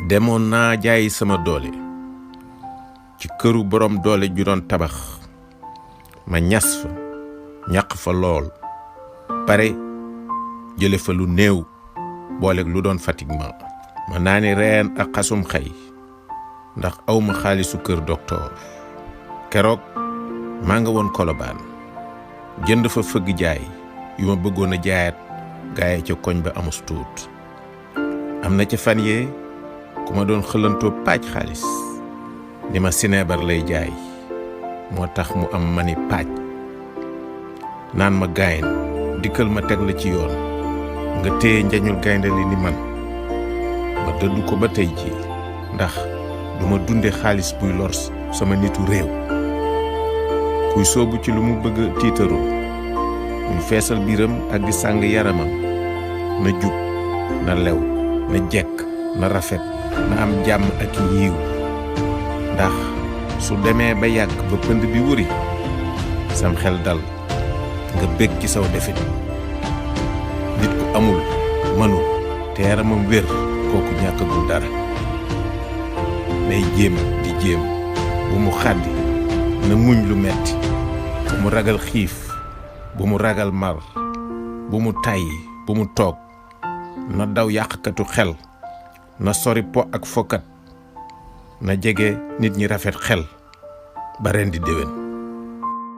demoon naa jaayi sama doole ci këru borom doole ju doon tabax ma ñas fa ñaq fa lool pare jële fa lu néew booleeg lu doon fatiguement ma naani reen ak xasum xëy ndax awma xaalisu kër docteur keroog maa nga woon Colobane jënd fa fëgg jaay yu ma bëggoon a jaayaat gaaye ca koñ ba amus tuut am na ca fan yee ku ma doon xëlantoo paaj xaalis ni ma sineebar lay jaay moo tax mu am mani paaj naan ma gaayin dikkal ma teg la ci yoon nga téye njañul gaynde li ni man ma dëddu ko ba tey ji ndax duma dunde xaalis buy lor sama nitu réew kuy soobu ci lu mu bëgg tiitaroo muy feesal biiram ak di sàng yaramam na jub na lew na jekk na rafet na am jàmm ak yiiw ndax su demee ba yàgg ba pënd bi wuri sam xel dal nga bég ci saw defit nit ku amul mënul te yaramam wér kooku ñàkkagul dara nay jéem di jéem bu mu xàddi na muñ lu metti bu mu ragal xiif bu mu ragal mar bu mu tàyyi bu mu toog na daw yàqkatu xel na sori po ak fokkat na jege nit ñi rafet xel ba ren di déwén